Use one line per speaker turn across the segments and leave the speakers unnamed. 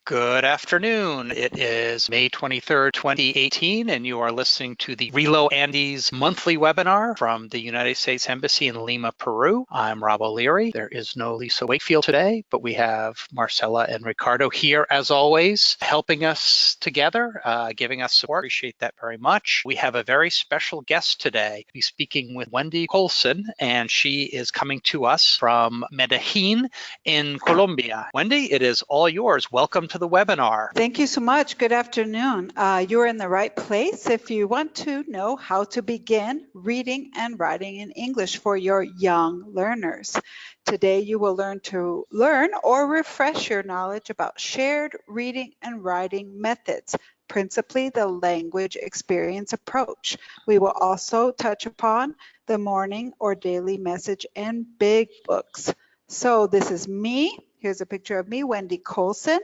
Good afternoon. It is May 23rd, 2018, and you are listening to the RELO Andes monthly webinar from the United States Embassy in Lima, Peru. I'm Rob O'Leary. There is no Lisa Wakefield today, but we have Marcella and Ricardo here as always, helping us together, giving us support. Appreciate that very much. We have a very special guest today. We'll be speaking with Wendy Coulson, and she is coming to us from Medellin in Colombia. Wendy, it is all yours. Welcome to the webinar.
Thank you so much. Good afternoon. You're in the right place if you want to know how to begin reading and writing in English for your young learners. Today you will learn or refresh your knowledge about shared reading and writing methods, principally the language experience approach. We will also touch upon the morning or daily message and big books. So this is me. Here's a picture of me, Wendy Coulson.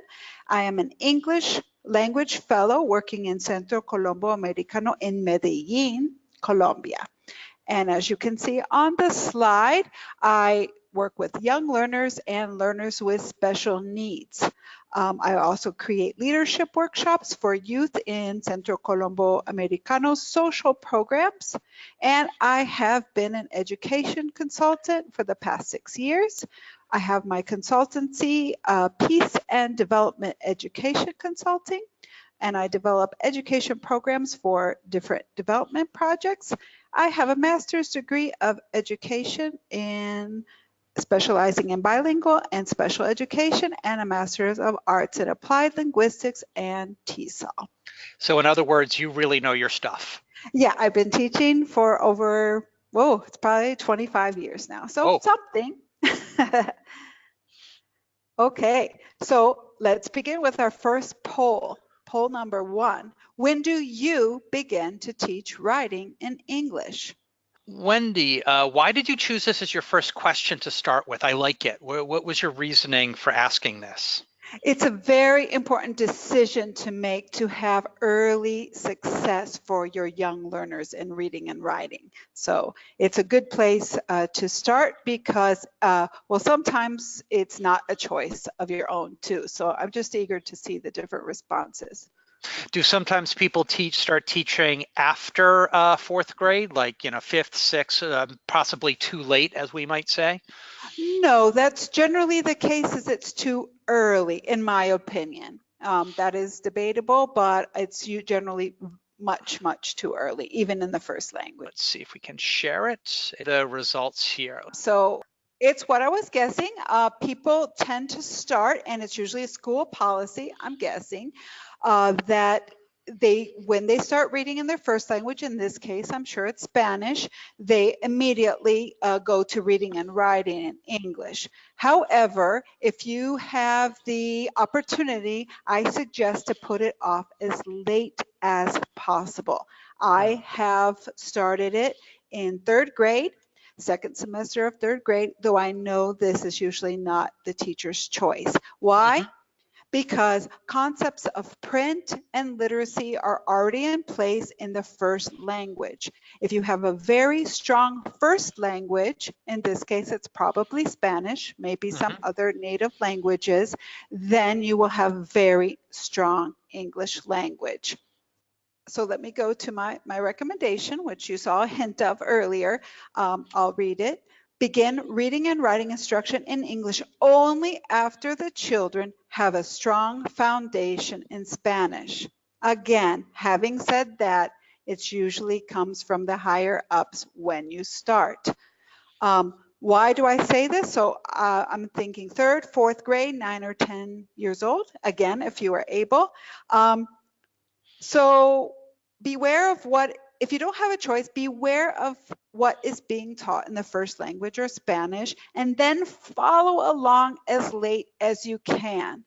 I am an English language fellow working in Centro Colombo Americano in Medellin, Colombia. And as you can see on the slide, I work with young learners and learners with special needs. I also create leadership workshops for youth in Centro Colombo Americano's social programs. And I have been an education consultant for the past 6 years. I have my consultancy, Peace and Development Education Consulting, and I develop education programs for different development projects. I have a master's degree of education in specializing in bilingual and special education, and a master's of arts in applied linguistics and TESOL.
So in other words, you really know your stuff.
Yeah, I've been teaching for over, it's probably 25 years now, so something. Okay, so let's begin with our first poll. Poll number 1. When do you begin to teach writing in English?
Wendy, why did you choose this as your first question to start with? I like it. What was your reasoning for asking this?
It's a very important decision to make to have early success for your young learners in reading and writing. So it's a good place to start because, sometimes it's not a choice of your own too. So I'm just eager to see the different responses.
Do sometimes people start teaching after 4th grade, like, 5th, 6th, possibly too late, as we might say?
No, that's generally the case. Is it's too early, in my opinion. That is debatable, but it's generally much, much too early, even in the first language.
Let's see if we can share it. The results here.
So it's what I was guessing. People tend to start, and it's usually a school policy, I'm guessing, that when they start reading in their first language, in this case, I'm sure it's Spanish, they immediately go to reading and writing in English. However, if you have the opportunity, I suggest to put it off as late as possible. I have started it in 3rd grade, 2nd semester of 3rd grade, though I know this is usually not the teacher's choice. Why? Because concepts of print and literacy are already in place in the first language. If you have a very strong first language, in this case it's probably Spanish, maybe some other native languages, then you will have very strong English language. So let me go to my recommendation, which you saw a hint of earlier. I'll read it. Begin reading and writing instruction in English only after the children have a strong foundation in Spanish. Again, having said that, it usually comes from the higher ups when you start. Why do I say this? So I'm thinking 3rd, 4th grade, 9 or 10 years old, again, if you are able. So beware of if you don't have a choice, beware of what is being taught in the first language or Spanish, and then follow along as late as you can.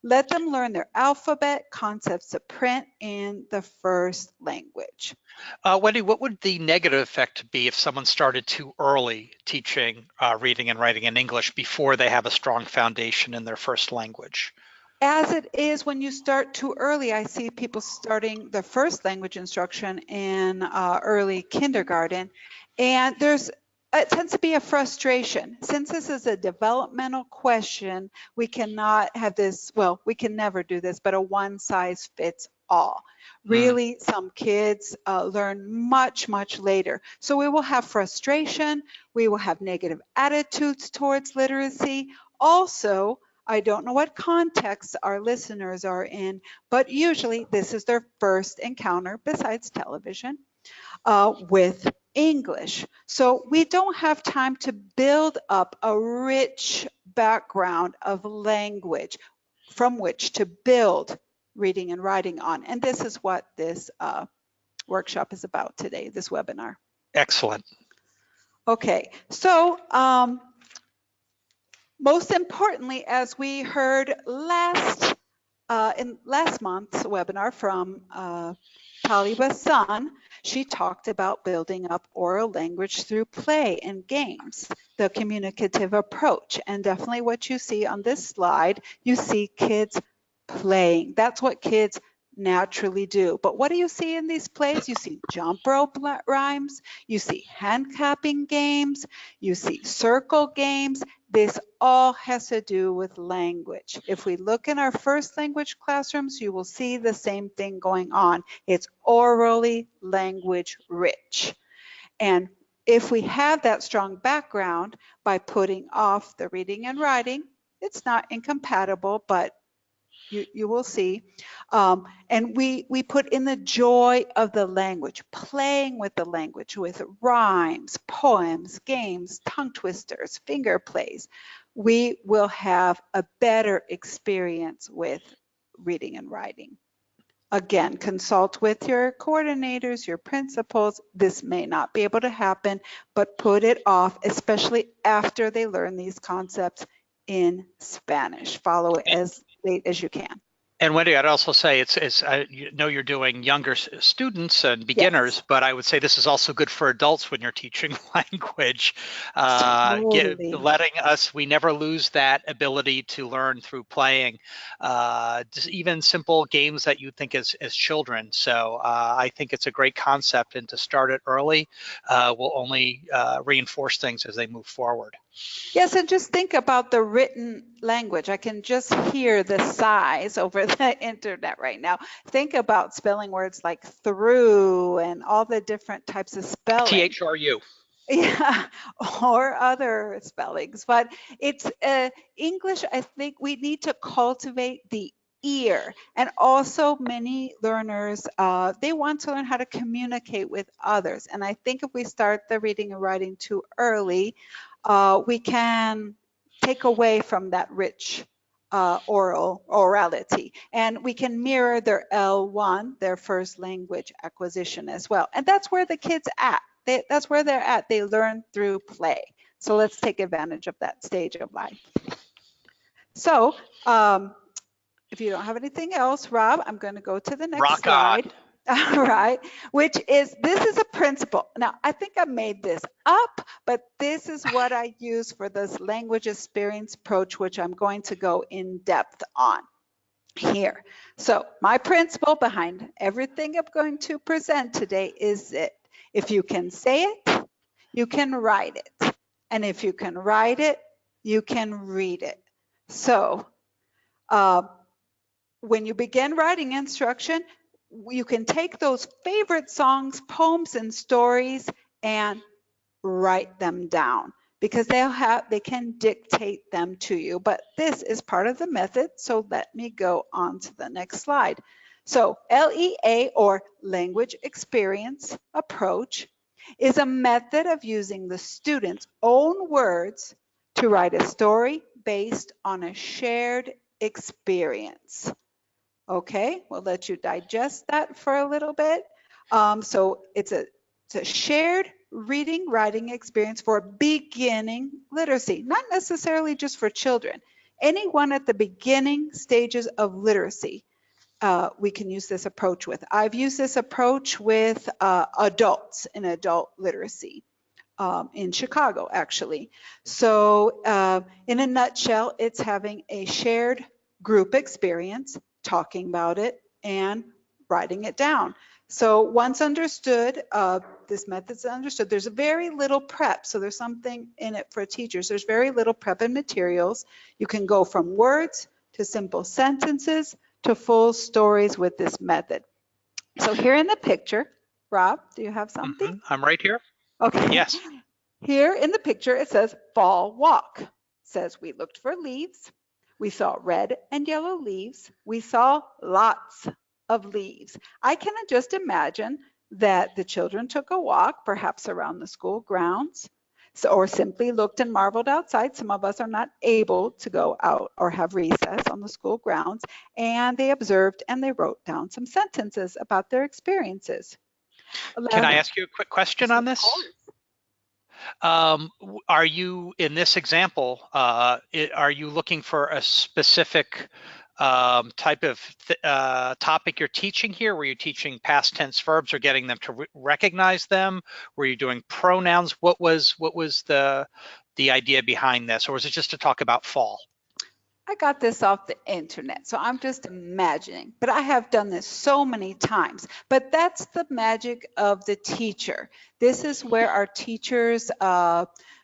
Let them learn their alphabet, concepts of print in the first language.
Wendy, what would the negative effect be if someone started too early teaching reading and writing in English before they have a strong foundation in their first language?
As it is when you start too early, I see people starting the first language instruction in early kindergarten, and there's it tends to be a frustration. Since this is a developmental question, we cannot have this, well, we can never do this, but a one size fits all. Really, some kids learn much, much later. So we will have frustration. We will have negative attitudes towards literacy. Also, I don't know what context our listeners are in, but usually this is their first encounter, besides television, with English. So we don't have time to build up a rich background of language from which to build reading and writing on. And this is what this workshop is about today, this webinar.
Excellent.
Okay, so most importantly, as we heard in last month's webinar from Bosson, she talked about building up oral language through play and games, the communicative approach. And definitely what you see on this slide, you see kids playing. That's what kids naturally do. But what do you see in these plays? You see jump rope rhymes, you see hand clapping games, you see circle games. This all has to do with language. If we look in our first language classrooms, you will see the same thing going on. It's orally language rich. And if we have that strong background by putting off the reading and writing, it's not incompatible, but you will see. And we put in the joy of the language, playing with the language, with rhymes, poems, games, tongue twisters, finger plays. We will have a better experience with reading and writing. Again, consult with your coordinators, your principals. This may not be able to happen, but put it off, especially after they learn these concepts in Spanish. Follow it as late as you can.
And Wendy, I'd also say I know you're doing younger students and beginners, yes, but I would say this is also good for adults when you're teaching language.
Totally.
Letting us, we never lose that ability to learn through playing, just even simple games that you think as children. So I think it's a great concept, and to start it early will only reinforce things as they move forward.
Yes, and just think about the written language. I can just hear the sighs over the internet right now. Think about spelling words like through and all the different types of spelling.
THRU.
Yeah, or other spellings. But it's English, I think we need to cultivate the ear. And also many learners, they want to learn how to communicate with others. And I think if we start the reading and writing too early, we can take away from that rich orality, and we can mirror their L1, their first language acquisition as well. And that's where the kids at. That's where they're at. They learn through play. So let's take advantage of that stage of life. So if you don't have anything else, Rob, I'm going to go to the next slide. All right, this is a principle. Now, I think I made this up, but this is what I use for this language experience approach, which I'm going to go in depth on here. So my principle behind everything I'm going to present today is that if you can say it, you can write it. And if you can write it, you can read it. So when you begin writing instruction, you can take those favorite songs, poems, and stories and write them down, because they can dictate them to you. But this is part of the method, so let me go on to the next slide. So LEA, or language experience approach, is a method of using the student's own words to write a story based on a shared experience. Okay, we'll let you digest that for a little bit. So it's a shared reading, writing experience for beginning literacy, not necessarily just for children. Anyone at the beginning stages of literacy, we can use this approach with. I've used this approach with adults in adult literacy in Chicago, actually. So in a nutshell, it's having a shared group experience, talking about it and writing it down. So once understood, this method's understood. There's very little prep, so there's something in it for teachers. There's very little prep and materials. You can go from words to simple sentences to full stories with this method. So here in the picture, Rob, do you have something?
I'm right here.
Okay.
Yes.
Here in the picture, it says fall walk. It says we looked for leaves. We saw red and yellow leaves. We saw lots of leaves. I can just imagine that the children took a walk, perhaps around the school grounds, or simply looked and marveled outside. Some of us are not able to go out or have recess on the school grounds, and they observed and they wrote down some sentences about their experiences.
Can I ask you a quick question on this? Are you, in this example, are you looking for a specific type of topic you're teaching here? Were you teaching past tense verbs or getting them to recognize them? Were you doing pronouns? What was the idea behind this, or was it just to talk about fall?
I got this off the internet, so I'm just imagining, but I have done this so many times. But that's the magic of the teacher. This is where our teacher's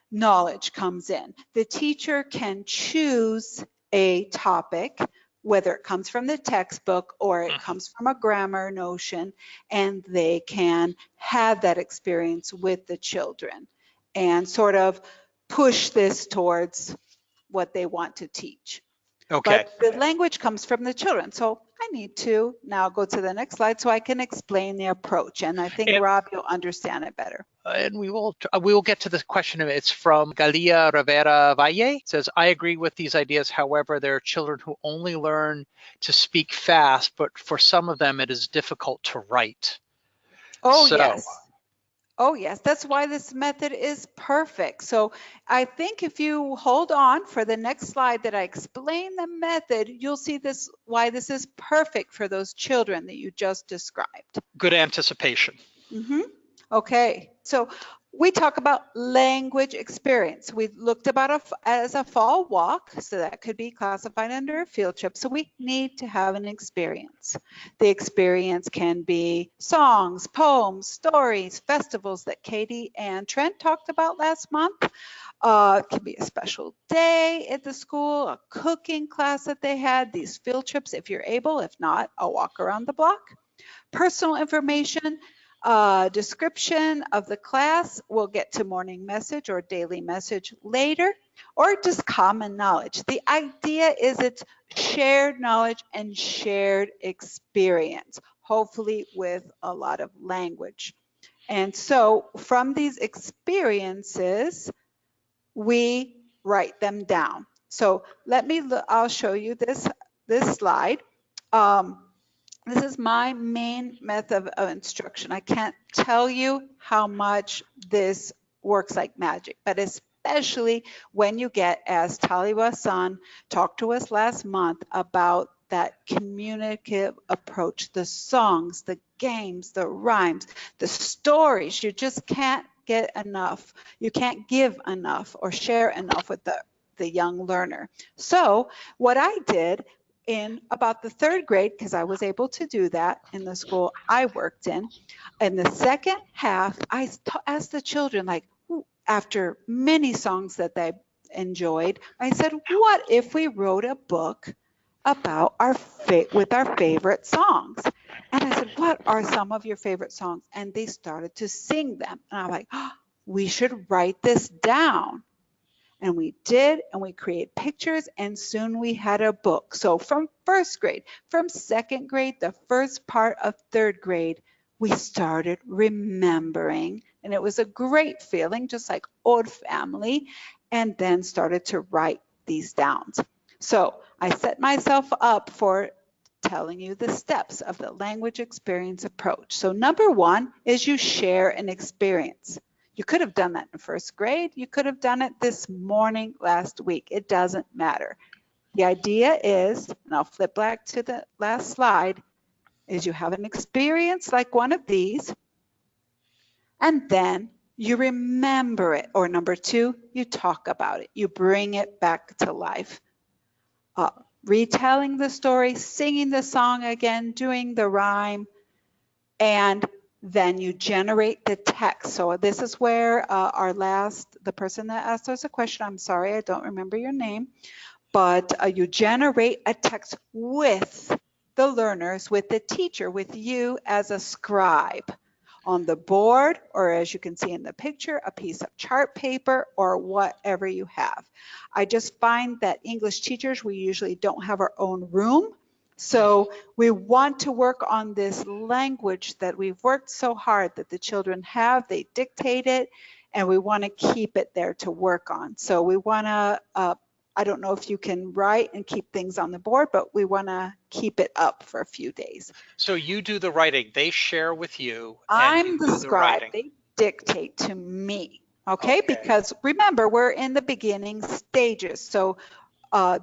knowledge comes in. The teacher can choose a topic, whether it comes from the textbook or it comes from a grammar notion, and they can have that experience with the children and sort of push this towards what they want to teach.
Okay.
But the language comes from the children. So I need to now go to the next slide so I can explain the approach. And I think, Rob, you'll understand it better.
And we will get to the question. It's from Galia Rivera Valle. It says, I agree with these ideas. However, there are children who only learn to speak fast, but for some of them, it is difficult to write.
Oh, yes. Oh, yes. That's why this method is perfect. So I think if you hold on for the next slide that I explain the method, you'll see this, why this is perfect for those children that you just described.
Good anticipation.
Okay. So we talk about language experience. We looked about as a fall walk, so that could be classified under a field trip. So we need to have an experience. The experience can be songs, poems, stories, festivals that Katie and Trent talked about last month. It can be a special day at the school, a cooking class that they had, these field trips if you're able. If not, a walk around the block. Personal information. Description of the class. We'll get to morning message or daily message later, or just common knowledge. The idea is it's shared knowledge and shared experience, hopefully with a lot of language. And so from these experiences, we write them down. So I'll show you this slide. This is my main method of instruction. I can't tell you how much this works like magic, but especially when you get, as Bosson talked to us last month about that communicative approach, the songs, the games, the rhymes, the stories. You just can't get enough. You can't give enough or share enough with the young learner. So what I did in about the third grade, because I was able to do that in the school I worked in the second half, I asked the children, like, after many songs that they enjoyed, I said, what if we wrote a book about with our favorite songs? And I said, what are some of your favorite songs? And they started to sing them. And I'm like, oh, we should write this down. And we did, and we created pictures, and soon we had a book. So from first grade, from second grade, the first part of third grade, we started remembering, and it was a great feeling, just like old family, and then started to write these down. So I set myself up for telling you the steps of the language experience approach. So number one is you share an experience. You could have done that in first grade. You could have done it this morning, last week. It doesn't matter. The idea is, and I'll flip back to the last slide, is you have an experience like one of these, and then you remember it. Or number two, you talk about it. You bring it back to life. Retelling the story, singing the song again, doing the rhyme, and Then you generate the text. So this is where the person that asked us a question, I'm sorry, I don't remember your name, but you generate a text with the learners, with the teacher, with you as a scribe on the board, or as you can see in the picture, a piece of chart paper or whatever you have. I just find that English teachers, we usually don't have our own room. So we want to work on this language that we've worked so hard that the children have, they dictate it, and we want to keep it there to work on. So we want to, I don't know if you can write and keep things on the board, but we want to keep it up for a few days.
So you do the writing, they share with you, and
I'm
you
the
do
scribe,
writing.
they dictate to me, okay? Because remember, we're in the beginning stages, so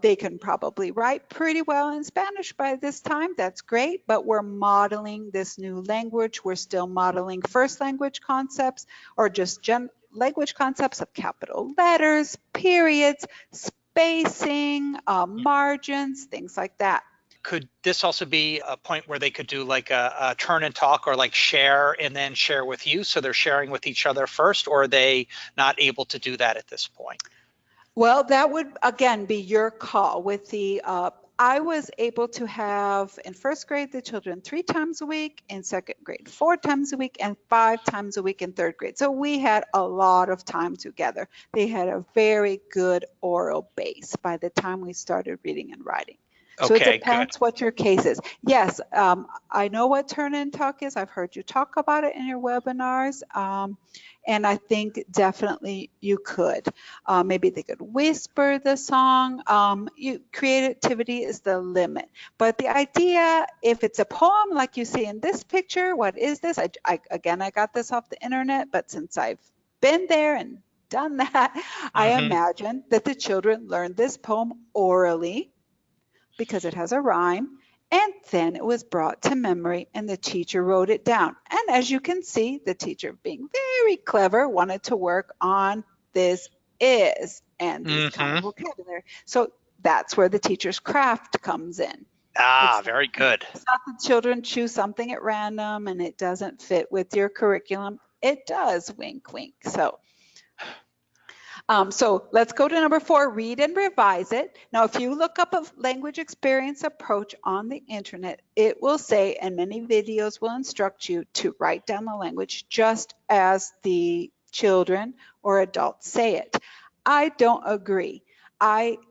they can probably write pretty well in Spanish by this time. That's great, but we're modeling this new language. We're still modeling first language concepts, or just language concepts of capital letters, periods, spacing, margins, things like that.
Could this also be a point where they could do like a turn and talk, or like share and then share with you? So they're sharing with each other first, or are they not able to do that at this point?
Well, that would, again, be your call. With the, I was able to have in first grade the children 3 times a week, in second grade 4 times a week, and 5 times a week in third grade. So we had a lot of time together. They had a very good oral base by the time we started reading and writing. So it depends what your case is. Yes, I know what turn and talk is. I've heard you talk about it in your webinars. And I think definitely you could. Maybe they could whisper the song. Creativity is the limit. But the idea, if it's a poem like you see in this picture, what is this? Again, I got this off the internet, but since I've been there and done that, I imagine that the children learned this poem orally, because it has a rhyme, and then it was brought to memory and the teacher wrote it down. And as you can see, the teacher, being very clever, wanted to work on this is and these kind of vocabulary. So that's where the teacher's craft comes in.
Very good.
It's not the children choose something at random and it doesn't fit with your curriculum. It does, wink, wink. So let's go to number 4, read and revise it. Now, if you look up a language experience approach on the internet, it will say, and many videos will instruct you to write down the language just as the children or adults say it. I don't agree.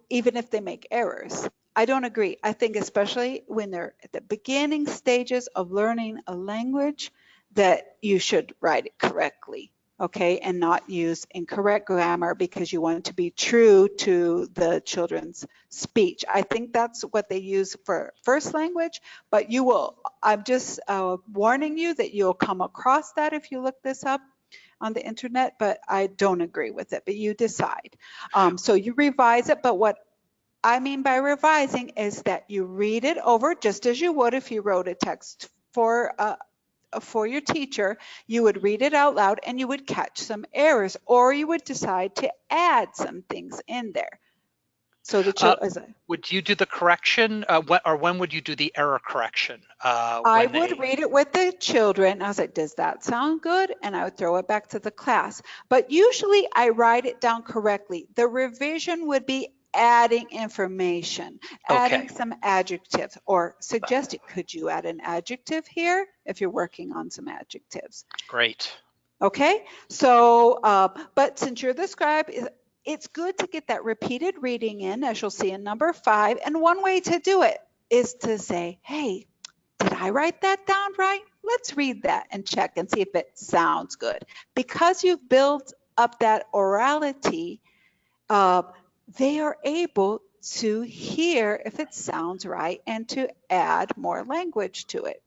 Even if they make errors, I don't agree. I think especially when they're at the beginning stages of learning a language, that you should write it correctly. Okay, and not use incorrect grammar because you want to be true to the children's speech. I think that's what they use for first language, but I'm just warning you that you'll come across that if you look this up on the internet, but I don't agree with it, but you decide. So you revise it, but what I mean by revising is that you read it over just as you would if you wrote a text for your teacher. You would read it out loud and you would catch some errors, or you would decide to add some things in there. So the children,
would you do the correction, or when would you do the error correction?
I would read it with the children. I was like, does that sound good? And I would throw it back to the class. But usually I write it down correctly. The revision would be adding information, adding some adjectives, or suggesting, could you add an adjective here if you're working on some adjectives?
Great.
Okay, so, but since you're the scribe, it's good to get that repeated reading in, as you'll see in number 5. And one way to do it is to say, hey, did I write that down right? Let's read that and check and see if it sounds good. Because you've built up that orality, they are able to hear if it sounds right and to add more language to it.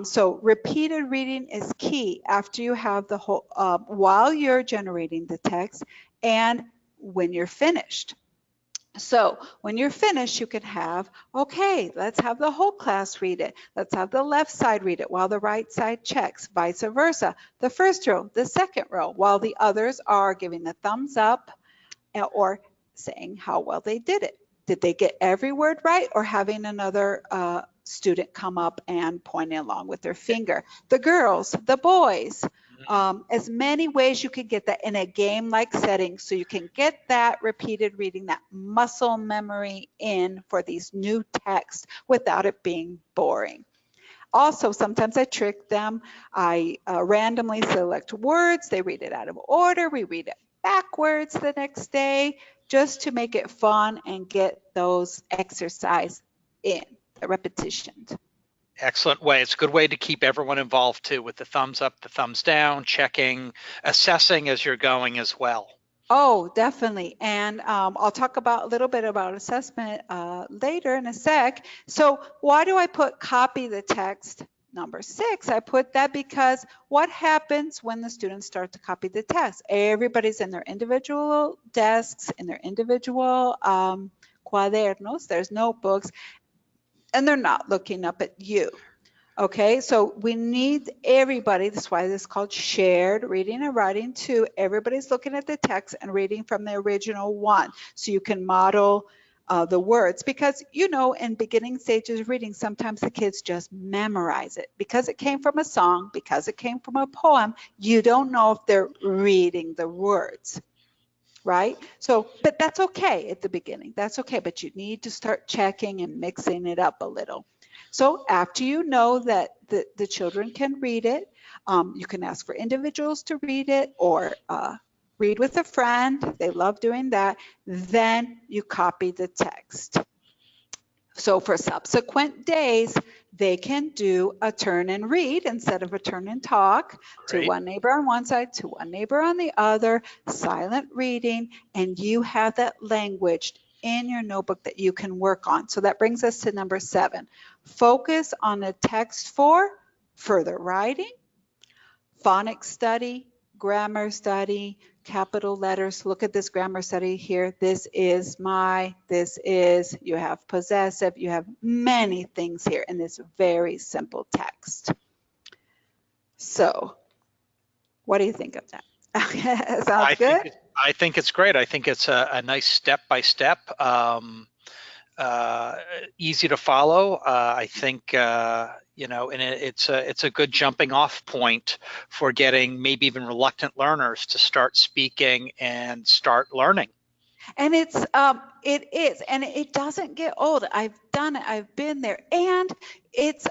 So repeated reading is key after you have the whole, while you're generating the text and when you're finished. So when you're finished, you can have, okay, let's have the whole class read it. Let's have the left side read it while the right side checks, vice versa. The first row, the second row, while the others are giving the thumbs up or saying how well they did it. Did they get every word right, or having another student come up and pointing along with their finger. The girls, the boys, as many ways you can get that in a game-like setting so you can get that repeated reading, that muscle memory in for these new texts without it being boring. Also, sometimes I trick them. I randomly select words. They read it out of order. We read it backwards the next day just to make it fun and get those exercise in, the repetitions.
Excellent way. It's a good way to keep everyone involved too, with the thumbs up, the thumbs down, checking, assessing as you're going as well.
Oh, definitely. And I'll talk about a little bit about assessment later in a sec. So why do I put copy the text number 6? I put that because what happens when the students start to copy the text? Everybody's in their individual desks, in their individual cuadernos, there's notebooks, and they're not looking up at you. Okay, so we need everybody, that's why this is called shared reading and writing too. Everybody's looking at the text and reading from the original one. So you can model the words, because you know, in beginning stages of reading, sometimes the kids just memorize it. Because it came from a song, because it came from a poem, you don't know if they're reading the words. Right? So, but that's okay at the beginning. That's okay, but you need to start checking and mixing it up a little. So after you know that the children can read it, you can ask for individuals to read it or read with a friend. They love doing that. Then you copy the text. So for subsequent days, they can do a turn and read instead of a turn and talk. Great. To one neighbor on one side, to one neighbor on the other, silent reading, and you have that language in your notebook that you can work on. So that brings us to number 7. Focus on the text for further writing, phonics study, grammar study, capital letters. Look at this grammar study here. This is my, this is, you have possessive, you have many things here in this very simple text. So what do you think of that? Sounds good?
I think it's great. I think it's a nice step-by-step, easy to follow. I think, you know, and it's a good jumping off point for getting maybe even reluctant learners to start speaking and start learning.
And it is, and it doesn't get old. I've done it, I've been there. And it's,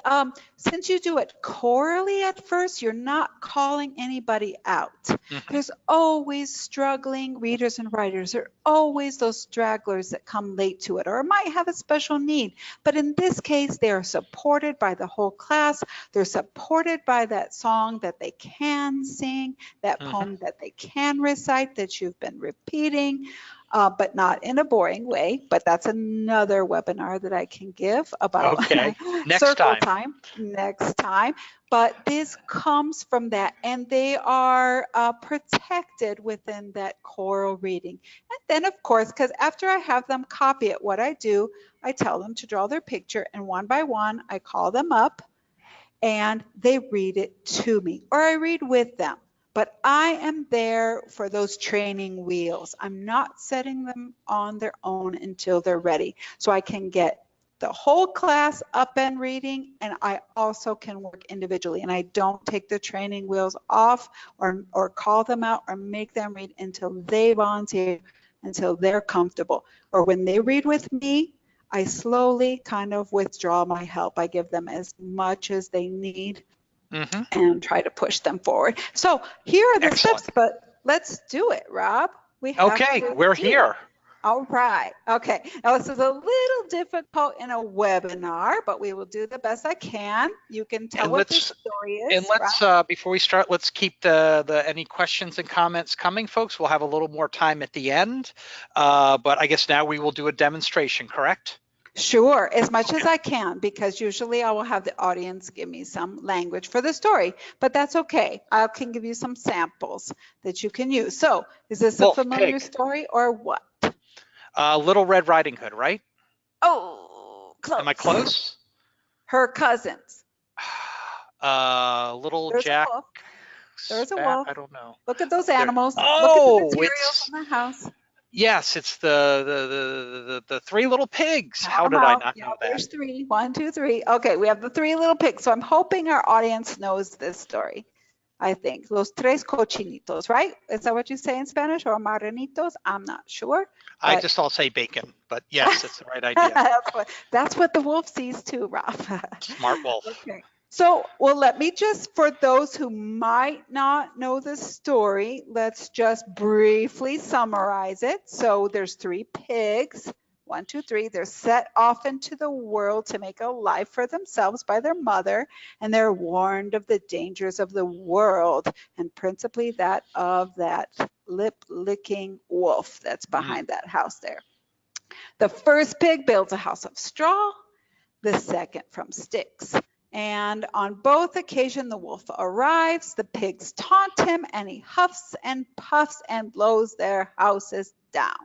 since you do it chorally at first, you're not calling anybody out. Mm-hmm. There's always struggling readers and writers. There are always those stragglers that come late to it or might have a special need. But in this case, they are supported by the whole class. They're supported by that song that they can sing, that mm-hmm. poem that they can recite, that you've been repeating. But not in a boring way. But that's another webinar that I can give about circle time. Next time. But this comes from that, and they are protected within that choral reading. And then, of course, because after I have them copy it, what I do, I tell them to draw their picture, and one by one, I call them up, and they read it to me, or I read with them. But I am there for those training wheels. I'm not setting them on their own until they're ready. So I can get the whole class up and reading, and I also can work individually. And I don't take the training wheels off or call them out or make them read until they volunteer, until they're comfortable. Or when they read with me, I slowly kind of withdraw my help. I give them as much as they need. Mm-hmm. And try to push them forward. So here are the steps, but let's do it, Rob.
We're here.
All right. Okay. Now this is a little difficult in a webinar, but we will do the best I can. You can tell what the story is.
And let's before we start, let's keep the any questions and comments coming, folks. We'll have a little more time at the end, but I guess now we will do a demonstration, correct?
Sure, as much as I can, because usually I will have the audience give me some language for the story, but that's okay. I can give you some samples that you can use. So, is this a familiar story or what?
Little Red Riding Hood, right?
Oh, close.
Am I close?
Her cousins.
Little
There's
Jack.
A wolf. There's a wolf.
I don't know.
Look at those animals.
Oh,
look at the materials in the house.
Yes, it's the three little pigs. How did I not
Yeah,
know that?
there's three. 1, 2, 3. Okay, we have the three little pigs. So I'm hoping our audience knows this story. I think los tres cochinitos, right? Is that what you say in Spanish, or marranitos? I'm not sure.
I just all say bacon, but yes, that's the right idea.
That's what the wolf sees too, Rob.
Smart wolf.
Okay. So, well, let me just, for those who might not know the story, let's just briefly summarize it. So there's three pigs. 1, 2, 3. They're set off into the world to make a life for themselves by their mother, and they're warned of the dangers of the world, and principally that of that lip-licking wolf that's behind that house there. The first pig builds a house of straw, the second from sticks. And on both occasions, the wolf arrives, the pigs taunt him, and he huffs and puffs and blows their houses down.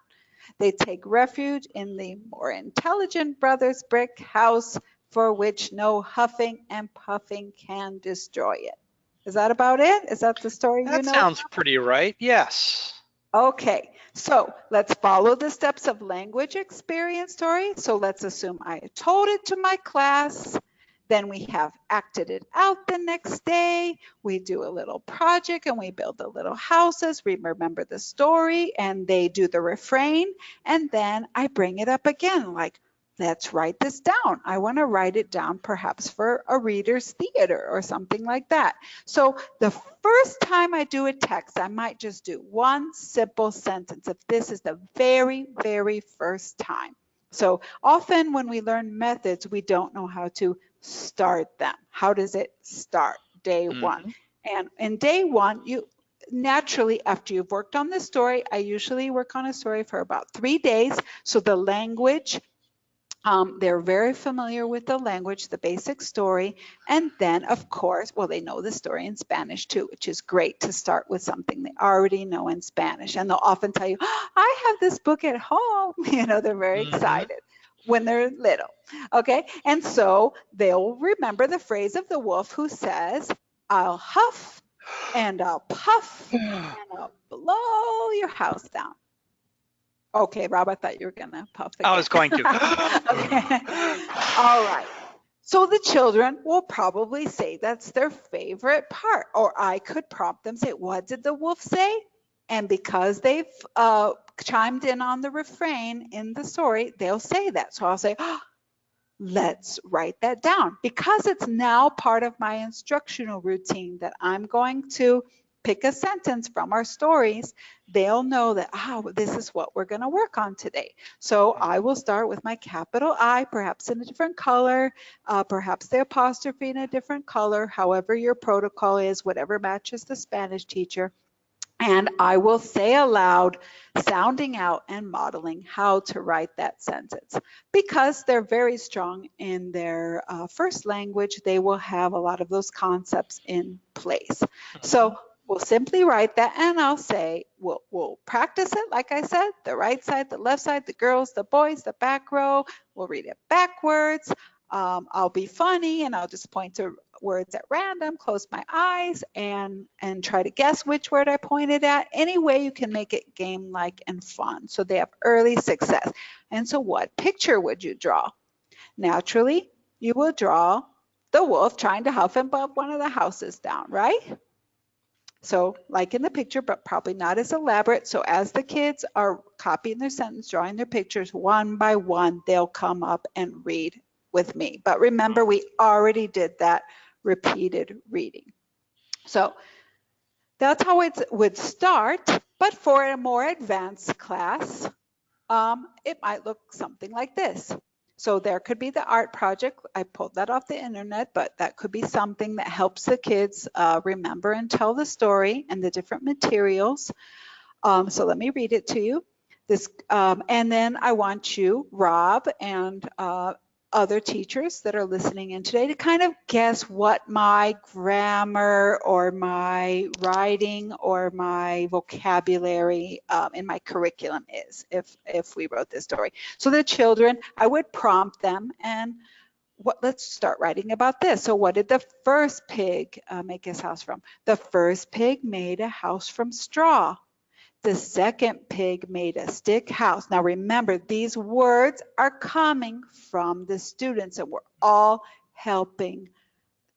They take refuge in the more intelligent brother's brick house, for which no huffing and puffing can destroy it. Is that about it? Is that the story you know?
That sounds pretty right, yes.
Okay, so let's follow the steps of language experience story. So let's assume I told it to my class. Then we have acted it out the next day. We do a little project and we build the little houses. We remember the story and they do the refrain. And then I bring it up again, like, let's write this down. I want to write it down perhaps for a reader's theater or something like that. So the first time I do a text, I might just do one simple sentence if this is the very, very first time. So often when we learn methods, we don't know how to start them. How does it start? Day one. And in day one, you naturally, after you've worked on the story, I usually work on a story for about 3 days. So the language, they're very familiar with the language, the basic story. And then, of course, well, they know the story in Spanish too, which is great to start with something they already know in Spanish. And they'll often tell you, oh, I have this book at home. You know, they're very excited when they're little. Okay. And so they'll remember the phrase of the wolf who says, I'll huff and I'll puff and I'll blow your house down. Okay, Rob, I thought you were going to puff again.
I was going to.
Okay. All right. So the children will probably say that's their favorite part. Or I could prompt them, say, what did the wolf say? And because they've chimed in on the refrain in the story, they'll say that. So I'll say, oh, let's write that down. Because it's now part of my instructional routine that I'm going to pick a sentence from our stories, they'll know that, this is what we're going to work on today. So I will start with my capital I, perhaps in a different color, perhaps the apostrophe in a different color, however your protocol is, whatever matches the Spanish teacher. And I will say aloud, sounding out and modeling how to write that sentence. Because they're very strong in their first language, they will have a lot of those concepts in place. So we'll simply write that, and I'll say, we'll practice it, like I said, the right side, the left side, the girls, the boys, the back row. We'll read it backwards. I'll be funny, and I'll just point to words at random, close my eyes, and try to guess which word I pointed at. Any way you can make it game-like and fun, so they have early success. And so what picture would you draw? Naturally, you will draw the wolf trying to huff and puff one of the houses down, right? So like in the picture, but probably not as elaborate. So as the kids are copying their sentence, drawing their pictures one by one, they'll come up and read with me. But remember, we already did that repeated reading. So that's how it would start. But for a more advanced class, it might look something like this. So there could be the art project. I pulled that off the internet, but that could be something that helps the kids remember and tell the story and the different materials. So let me read it to you. And then I want you, Rob, and other teachers that are listening in today to kind of guess what my grammar or my writing or my vocabulary in my curriculum is if we wrote this story. So the children, I would prompt them and let's start writing about this. So what did the first pig make his house from? The first pig made a house from straw. The second pig made a stick house. Now remember, these words are coming from the students, and we're all helping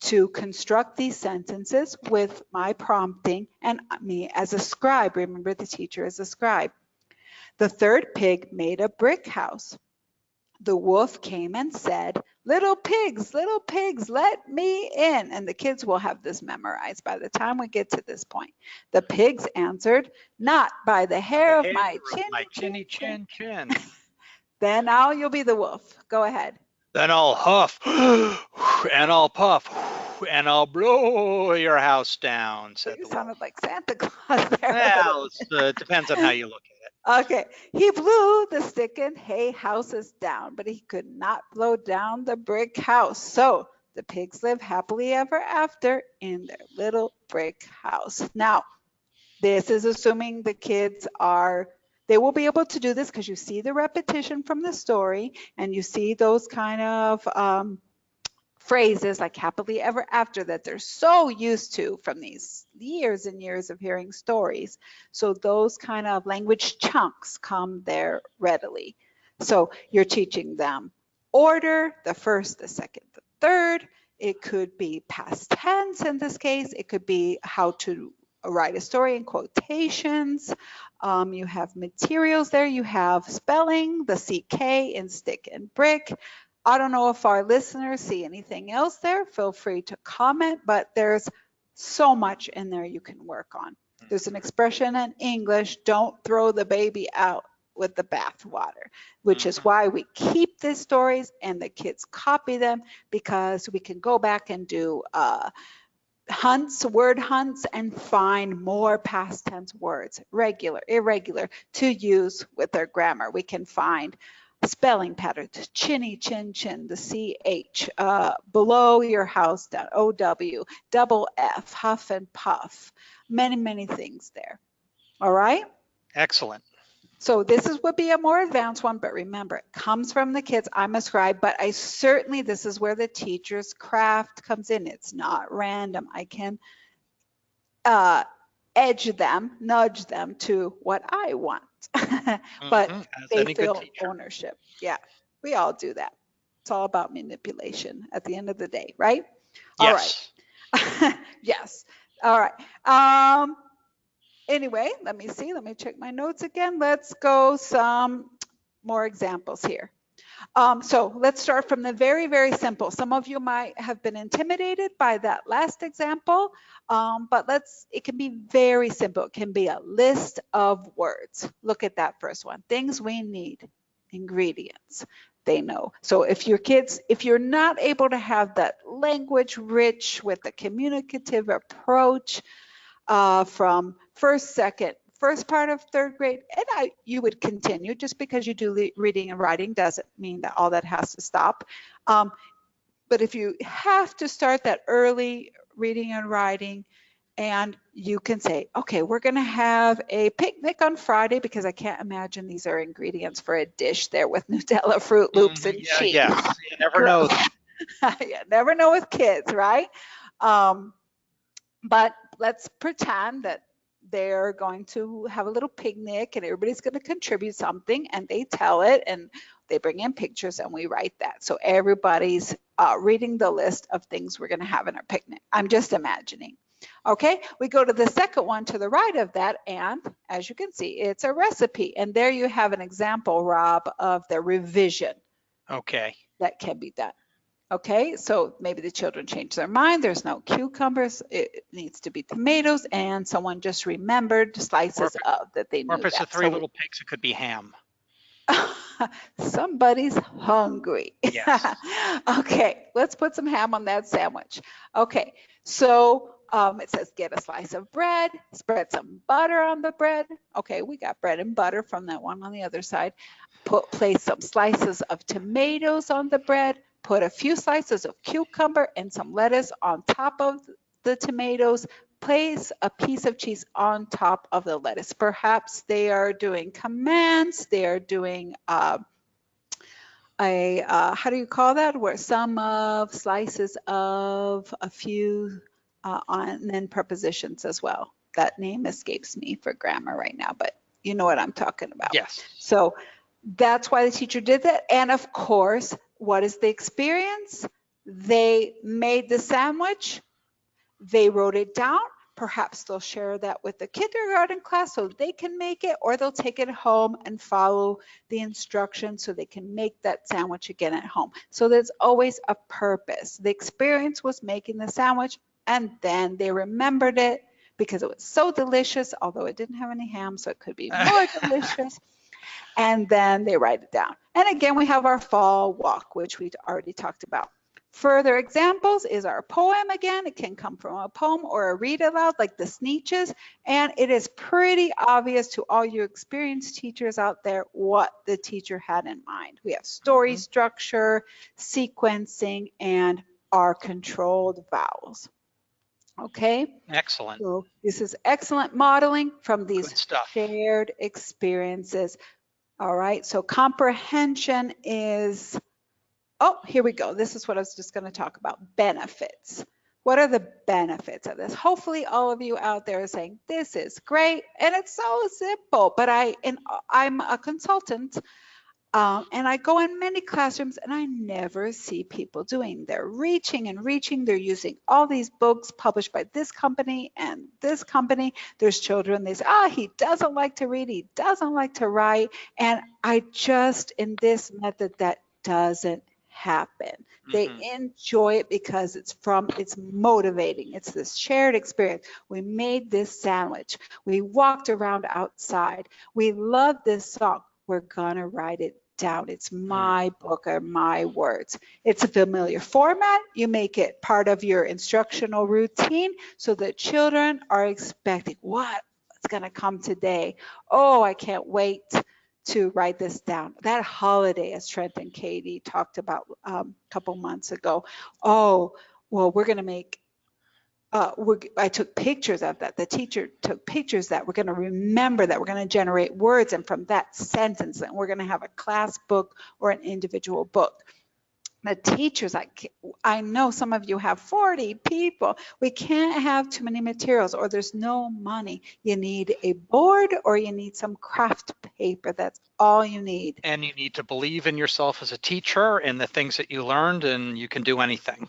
to construct these sentences with my prompting and me as a scribe. Remember, the teacher is a scribe. The third pig made a brick house. The wolf came and said, little pigs, let me in. And the kids will have this memorized by the time we get to this point. The pigs answered, not by the hair of my chinny chin. Then now you'll be the wolf. Go ahead.
Then I'll huff and I'll puff and I'll blow your house down, said
You
the wolf.
sounded like Santa Claus there.
Well, it depends on how you look at it.
Okay, he blew the stick and hay houses down, but he could not blow down the brick house. So the pigs live happily ever after in their little brick house. Now, this is assuming the kids they will be able to do this because you see the repetition from the story and you see those kind of phrases like happily ever after that they're so used to from these years and years of hearing stories. So those kind of language chunks come there readily. So you're teaching them order, the first, the second, the third. It could be past tense in this case. It could be how to write a story in quotations. You have materials there. You have spelling, the CK in stick and brick. I don't know if our listeners see anything else there. Feel free to comment, but there's so much in there you can work on. There's an expression in English, don't throw the baby out with the bathwater, which is why we keep these stories and the kids copy them, because we can go back and do word hunts and find more past tense words, regular, irregular, to use with their grammar. We can find spelling patterns, chinny, chin, chin, the CH, below your house, down, OW, double F, huff and puff, many, many things there. All right?
Excellent.
So this would be a more advanced one, but remember, it comes from the kids. I'm a scribe, but this is where the teacher's craft comes in. It's not random. I can nudge them to what I want. But they feel ownership. Yeah, we all do that. It's all about manipulation at the end of the day, right?
Yes.
All right. Yes. All right. Anyway, let me check my notes again. Let's go some more examples here. So let's start from the very, very simple. Some of you might have been intimidated by that last example, but it can be very simple. It can be a list of words. Look at that first one. Things we need, ingredients, they know. So if you're not able to have that language rich with a communicative approach from first part of third grade, and you would continue. Just because you do reading and writing doesn't mean that all that has to stop. But if you have to start that early reading and writing, and you can say, okay, we're going to have a picnic on Friday, because I can't imagine these are ingredients for a dish there with Nutella, Fruit Loops, and cheese.
Yes, you never know.
You never know with kids, right? But let's pretend that they're going to have a little picnic and everybody's going to contribute something, and they tell it and they bring in pictures and we write that. So everybody's reading the list of things we're going to have in our picnic. I'm just imagining. Okay, we go to the second one to the right of that, and as you can see, it's a recipe. And there you have an example, Rob, of the revision.
Okay.
That can be done. Okay, so maybe the children change their mind. There's no cucumbers. It needs to be tomatoes, and someone just remembered slices of that they knew.
Or if it's the three little pigs, it could be ham.
Somebody's hungry.
Yes.
Okay, let's put some ham on that sandwich. Okay, so it says get a slice of bread, spread some butter on the bread. Okay, we got bread and butter from that one on the other side. Place some slices of tomatoes on the bread. Put a few slices of cucumber and some lettuce on top of the tomatoes. Place a piece of cheese on top of the lettuce. Perhaps they are doing commands. They are doing how do you call that? Where some of slices of a few and then prepositions as well. That name escapes me for grammar right now, but You know what I'm talking about.
Yes.
So that's why the teacher did that. And of course, what is the experience? They made the sandwich, they wrote it down. Perhaps they'll share that with the kindergarten class so they can make it, or they'll take it home and follow the instructions so they can make that sandwich again at home. So there's always a purpose. The experience was making the sandwich, and then they remembered it because it was so delicious, although it didn't have any ham, so it could be more delicious. And then they write it down. And again, we have our fall walk, which we already talked about. Further examples is our poem again. It can come from a poem or a read aloud like the Sneetches. And it is pretty obvious to all you experienced teachers out there what the teacher had in mind. We have story structure, sequencing, and our controlled vowels. Okay?
Excellent.
So this is excellent modeling from these shared experiences. All right, so comprehension is, oh, here we go. This is what I was just going to talk about, benefits. What are the benefits of this? Hopefully all of you out there are saying, this is great, and it's so simple, but I'm a consultant, and I go in many classrooms and I never see people doing. They're reaching and reaching. They're using all these books published by this company and this company. There's children, they say, he doesn't like to read, he doesn't like to write. And I just, in this method, that doesn't happen. They enjoy it because it's motivating. It's this shared experience. We made this sandwich. We walked around outside. We love this song. We're gonna write it down. It's my book or my words. It's a familiar format. You make it part of your instructional routine so that children are expecting what's going to come today. Oh, I can't wait to write this down. That holiday, as Trent and Katie talked about a couple months ago. Oh, well, we're going to make I took pictures of that. The teacher took pictures that we're going to remember that we're going to generate words, and from that sentence, and we're going to have a class book or an individual book. The teachers, I know some of you have 40 people. We can't have too many materials, or there's no money. You need a board or you need some craft paper. That's all you need.
And you need to believe in yourself as a teacher and the things that you learned, and you can do anything.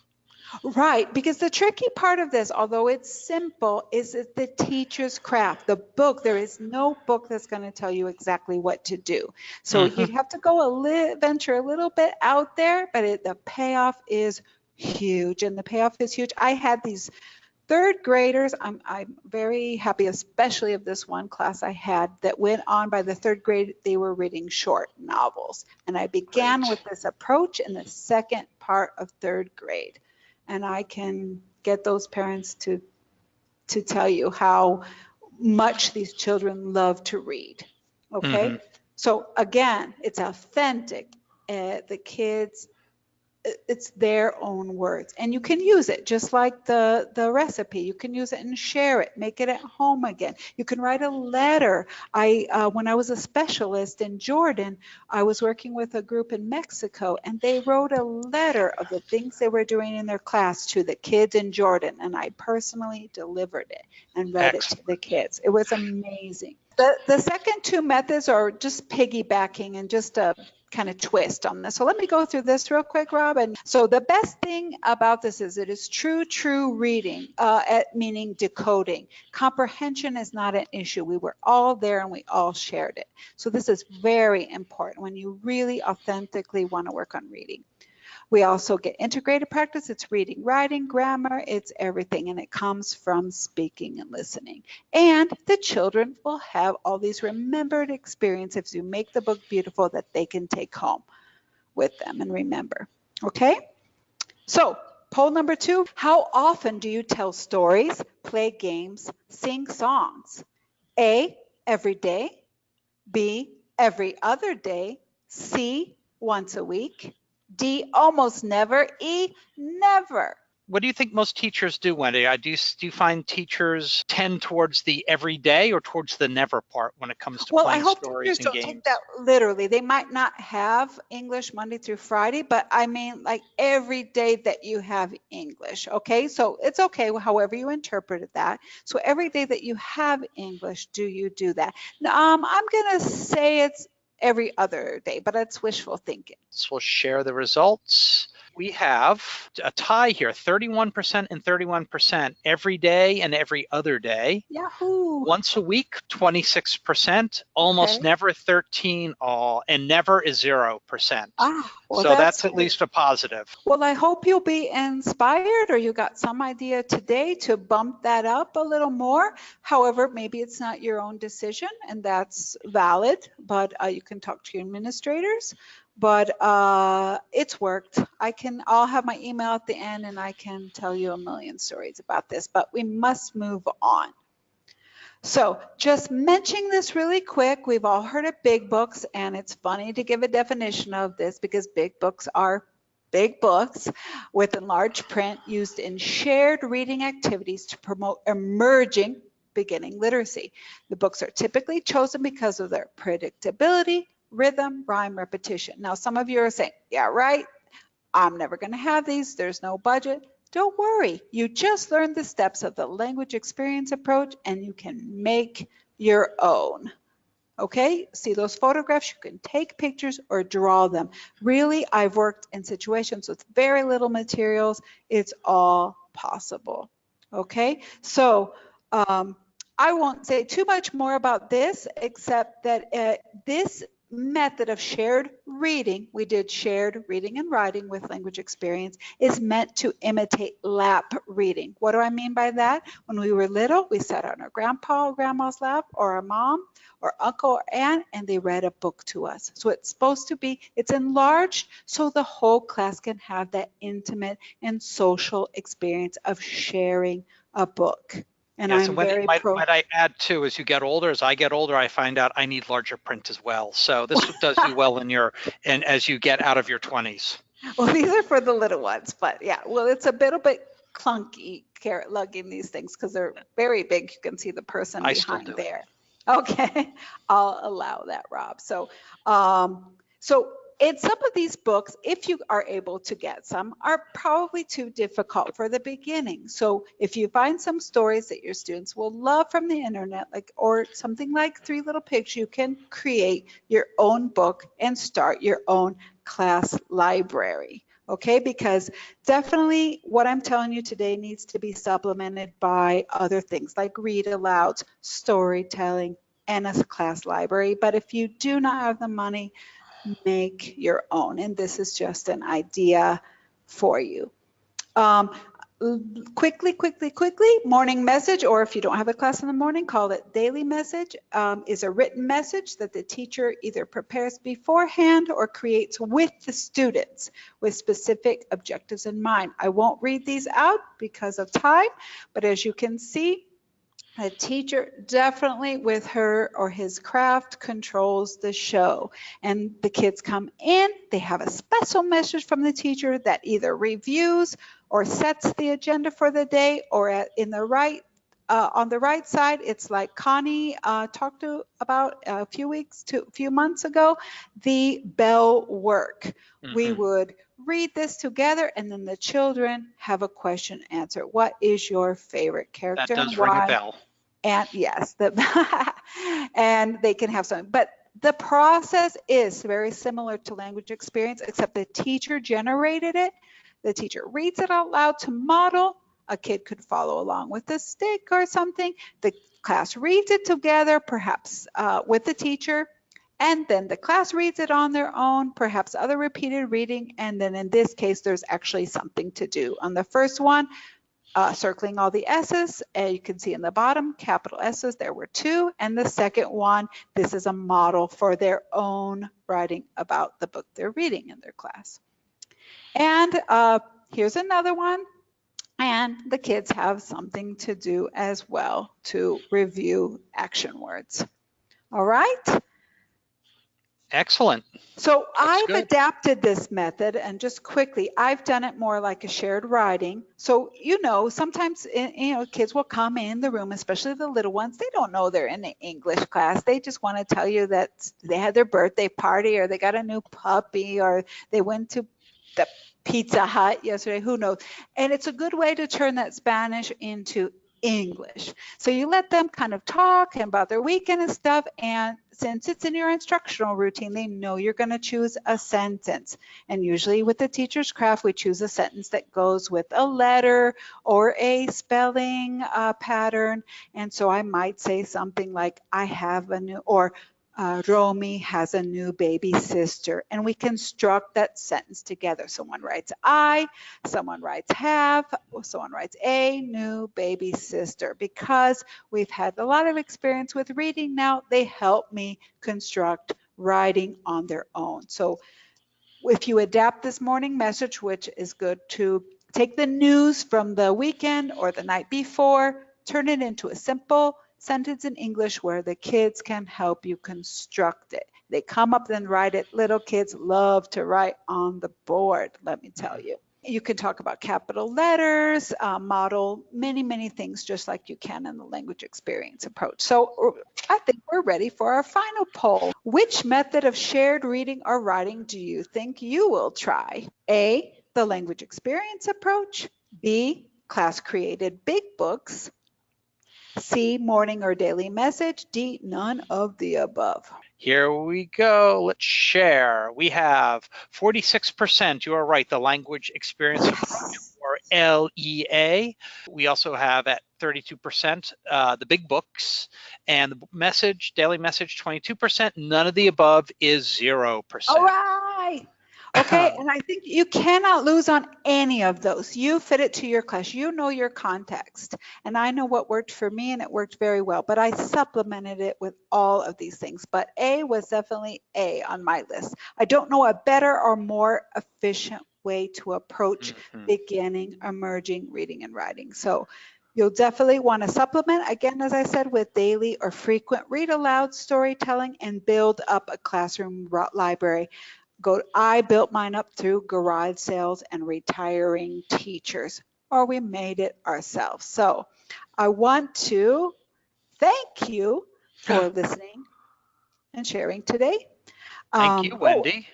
Right, because the tricky part of this, although it's simple, is that the teacher's craft, the book. There is no book that's going to tell you exactly what to do. So you have to go venture a little bit out there, but the payoff is huge, and the payoff is huge. I had these third graders. I'm very happy, especially of this one class I had that went on by the third grade. They were reading short novels, and I began with this approach in the second part of third grade. And I can get those parents to tell you how much these children love to read. Okay, so again, it's authentic. The kids, it's their own words, and you can use it just like the recipe. You can use it and share it, make it at home again. You can write a letter. When I was a specialist in Jordan, I was working with a group in Mexico, and they wrote a letter of the things they were doing in their class to the kids in Jordan, and I personally delivered it and read it to the kids. It was amazing. The second two methods are just piggybacking and just a kind of twist on this. So let me go through this real quick, Rob. And so the best thing about this is it is true reading, meaning decoding. Comprehension is not an issue. We were all there and we all shared it. So this is very important when you really authentically want to work on reading. We also get integrated practice. It's reading, writing, grammar, it's everything. And it comes from speaking and listening. And the children will have all these remembered experiences. You make the book beautiful that they can take home with them and remember. Okay? So poll number 2, how often do you tell stories, play games, sing songs? A, every day. B, every other day. C, once a week. D, almost never. E, never.
What do you think most teachers do, Wendy? Do you find teachers tend towards the everyday or towards the never part when it comes to
Well, I
playing
hope
stories
teachers
and
don't take that
games?
literally. They might not have English Monday through Friday, but I mean like every day that you have English, okay? So it's okay however you interpreted that. So every day that you have English, do you do that? I'm gonna say it's every other day, but that's wishful thinking.
So we'll share the results. We have a tie here, 31% and 31% every day and every other day.
Yahoo!
Once a week, 26%, almost
Okay.
never 13, all, and never is 0%.
Well,
So
that's
that's at least a positive.
Well, I hope you'll be inspired or you got some idea today to bump that up a little more. However, maybe it's not your own decision and that's valid, but you can talk to your administrators. But it's worked. I'll have my email at the end and I can tell you a million stories about this, but we must move on. So just mentioning this really quick, we've all heard of big books, and it's funny to give a definition of this because big books are big books with enlarged print used in shared reading activities to promote emerging beginning literacy. The books are typically chosen because of their predictability, rhythm, rhyme, repetition. Now, some of you are saying, yeah, right, I'm never going to have these. There's no budget. Don't worry. You just learned the steps of the language experience approach and you can make your own. Okay, see those photographs? You can take pictures or draw them. Really, I've worked in situations with very little materials. It's all possible. Okay, so I won't say too much more about this, except that this method of shared reading, we did shared reading and writing with language experience, is meant to imitate lap reading. What do I mean by that? When we were little, we sat on our grandpa or grandma's lap or our mom or uncle or aunt, and they read a book to us. So it's supposed to be, it's enlarged so the whole class can have that intimate and social experience of sharing a book. And
Yes, and
I'm
Wendy,
very
might I add too, as you get older, as I get older, I find out I need larger print as well. So this does you well and as you get out of your 20s.
Well, these are for the little ones, but yeah, well, it's a little bit clunky carrot lugging these things because they're very big. You can see the person
I still
behind
do it.
there. Okay, I'll allow that, Rob. So in some of these books, if you are able to get some, are probably too difficult for the beginning. So if you find some stories that your students will love from the internet, or something like Three Little Pigs, you can create your own book and start your own class library. Okay, because definitely what I'm telling you today needs to be supplemented by other things like read alouds, storytelling, and a class library. But if you do not have the money, make your own. And this is just an idea for you. Quickly, morning message, or if you don't have a class in the morning, call it daily message, is a written message that the teacher either prepares beforehand or creates with the students with specific objectives in mind. I won't read these out because of time, but as you can see, the teacher definitely with her or his craft controls the show. And the kids come in, they have a special message from the teacher that either reviews or sets the agenda for the day, or on the right side, it's like Connie talked about a few months ago, the bell work. Mm-hmm. We would read this together and then the children have a question answer. What is your favorite character?
That does ring a bell.
And yes, and they can have something. But the process is very similar to language experience, except the teacher generated it. The teacher reads it out loud to model. A kid could follow along with a stick or something. The class reads it together, perhaps with the teacher. And then the class reads it on their own, perhaps other repeated reading. And then in this case, there's actually something to do. On the first one, circling all the S's, you can see in the bottom, capital S's, there were 2. And the second one, this is a model for their own writing about the book they're reading in their class. And here's another one. And the kids have something to do as well to review action words. All right.
Excellent.
So I've
good.
adapted this method, and just quickly, I've done it more like a shared writing. So, sometimes, kids will come in the room, especially the little ones. They don't know they're in an English class. They just want to tell you that they had their birthday party, or they got a new puppy, or they went to the Pizza Hut yesterday, who knows? And it's a good way to turn that Spanish into English. So you let them kind of talk about their weekend and stuff, and since it's in your instructional routine, they know you're going to choose a sentence. And usually with the teacher's craft, we choose a sentence that goes with a letter or a spelling pattern. And so I might say something like, I have a new, or Romy has a new baby sister, and we construct that sentence together. Someone writes I, someone writes have, or someone writes a new baby sister. Because we've had a lot of experience with reading now, they help me construct writing on their own. So if you adapt this morning message, which is good to take the news from the weekend or the night before, turn it into a simple sentence in English where the kids can help you construct it. They come up and write it. Little kids love to write on the board, let me tell you. You can talk about capital letters, model many things, just like you can in the language experience approach. So I think we're ready for our final poll. Which method of shared reading or writing do you think you will try? A, the language experience approach. B, class created big books. C, morning or daily message. D, none of the above.
Here we go. Let's share. We have 46%. You are right. The language experience approach, or LEA. We also have at 32% the big books, and the message, daily message, 22%. None of the above is 0%.
All right. Okay, and I think you cannot lose on any of those. You fit it to your class. You know your context. And I know what worked for me, and it worked very well. But I supplemented it with all of these things. But A was definitely A on my list. I don't know a better or more efficient way to approach beginning, emerging reading and writing. So you'll definitely want to supplement, again, as I said, with daily or frequent read aloud storytelling, and build up a classroom library. I built mine up through garage sales and retiring teachers, or we made it ourselves. So I want to thank you for listening and sharing today.
Thank you, Wendy.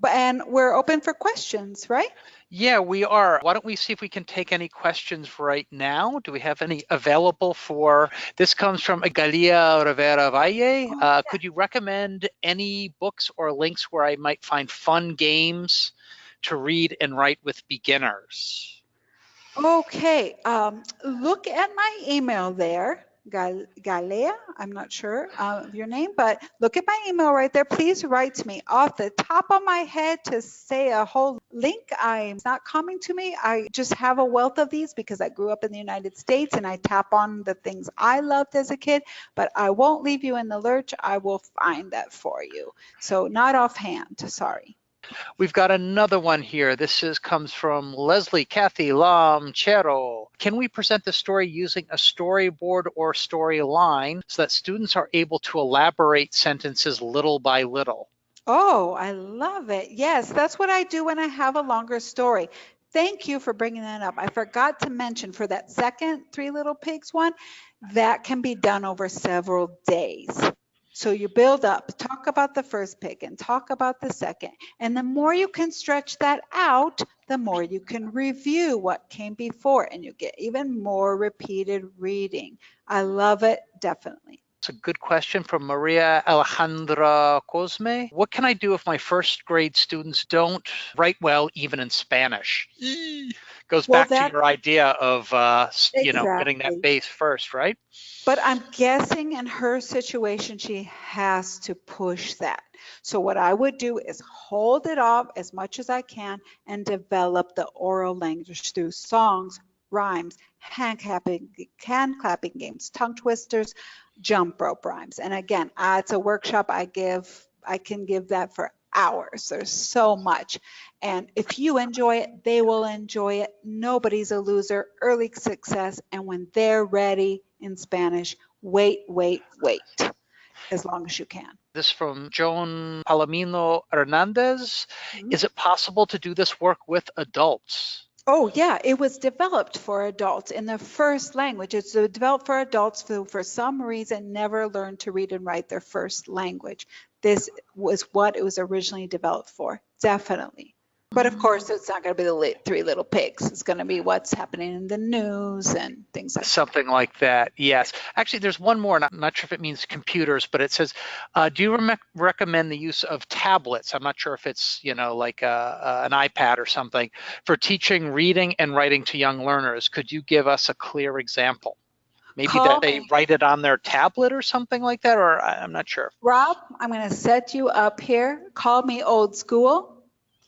And we're open for questions, right?
Yeah, we are. Why don't we see if we can take any questions right now? Do we have any available for, this comes from Galia Rivera Valle. Could you recommend any books or links where I might find fun games to read and write with beginners?
Okay, look at my email there. Galea, I'm not sure of your name, but look at my email right there. Please write to me. Off the top of my head to say a whole link, it's not coming to me. I just have a wealth of these because I grew up in the United States, and I tap on the things I loved as a kid, but I won't leave you in the lurch. I will find that for you. So not offhand, sorry.
We've got another one here. This comes from Leslie Kathy Lamchero. Can we present the story using a storyboard or storyline so that students are able to elaborate sentences little by little?
Oh, I love it. Yes, that's what I do when I have a longer story. Thank you for bringing that up. I forgot to mention for that second Three Little Pigs one, that can be done over several days. So you build up, talk about the first pig and talk about the second. And the more you can stretch that out, the more you can review what came before, and you get even more repeated reading. I love it, definitely.
It's a good question from Maria Alejandra Cosme. What can I do if my first grade students don't write well, even in Spanish? Goes back to your idea of, getting that base first, right?
But I'm guessing in her situation, she has to push that. So what I would do is hold it off as much as I can and develop the oral language through songs, rhymes, hand clapping games, tongue twisters, jump rope rhymes. And again, it's a workshop I can give that for hours. There's so much. And if you enjoy it, they will enjoy it. Nobody's a loser. Early success. And when they're ready in Spanish, wait. as long as you can.
This from Joan Palomino Hernandez.
Mhm.
Is it possible to do this work with adults?
Oh, yeah, it was developed for adults in the first language. It's developed for adults who, for some reason, never learned to read and write their first language. This was what it was originally developed for, definitely. But of course, it's not going to be the Three Little Pigs. It's going to be what's happening in the news and things like that.
Something like that, yes. Actually, there's one more, and I'm not sure if it means computers, but it says, do you recommend the use of tablets? I'm not sure if it's, like an iPad or something, for teaching reading and writing to young learners. Could you give us a clear example? Maybe that they write it on their tablet or something like that, or I'm not sure.
Rob, I'm going to set you up here. Call me old school.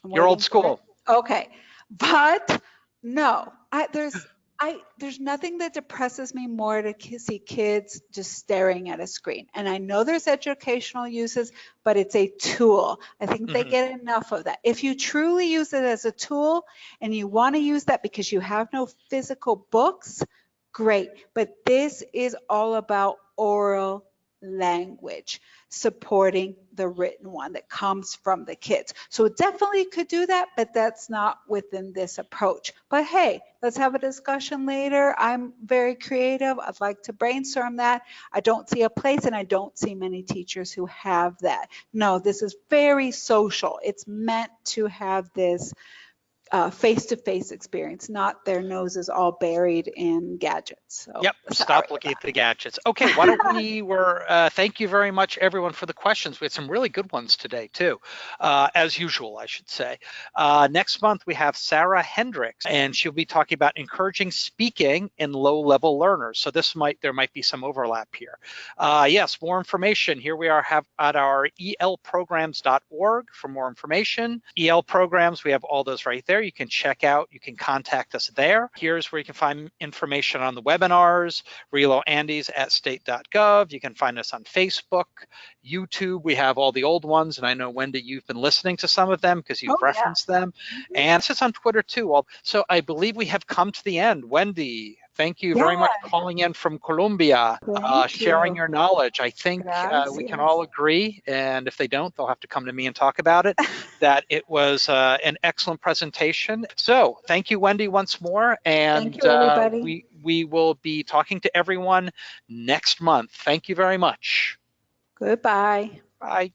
You're old school.
Okay, but no, there's nothing that depresses me more to see kids just staring at a screen. And I know there's educational uses, but it's a tool. I think they get enough of that. If you truly use it as a tool and you want to use that because you have no physical books, great. But this is all about oral language supporting the written one that comes from the kids. So it definitely could do that, but that's not within this approach. But hey, let's have a discussion later. I'm very creative. I'd like to brainstorm that. I don't see a place, and I don't see many teachers who have that. No, this is very social. It's meant to have this face-to-face experience, not their noses all buried in gadgets. So,
yep, stop looking at the gadgets. Okay, why don't we thank you very much, everyone, for the questions. We had some really good ones today, too, as usual, I should say. Next month, we have Sarah Hendricks, and she'll be talking about encouraging speaking in low-level learners. So there might be some overlap here. Yes, more information. Here we are at our elprograms.org for more information. EL programs, we have all those right there. You can check out, you can contact us there. Here's where you can find information on the webinars, RELO Andes at state.gov. You can find us on Facebook, YouTube. We have all the old ones, and I know, Wendy, you've been listening to some of them because you've referenced them. And it's on Twitter too. So I believe we have come to the end. Wendy, thank you very much for calling in from Colombia, sharing your knowledge. I think we can all agree, and if they don't, they'll have to come to me and talk about it, that it was an excellent presentation. So thank you, Wendy, once more. And
thank you, everybody.
We will be talking to everyone next month. Thank you very much.
Goodbye.
Bye.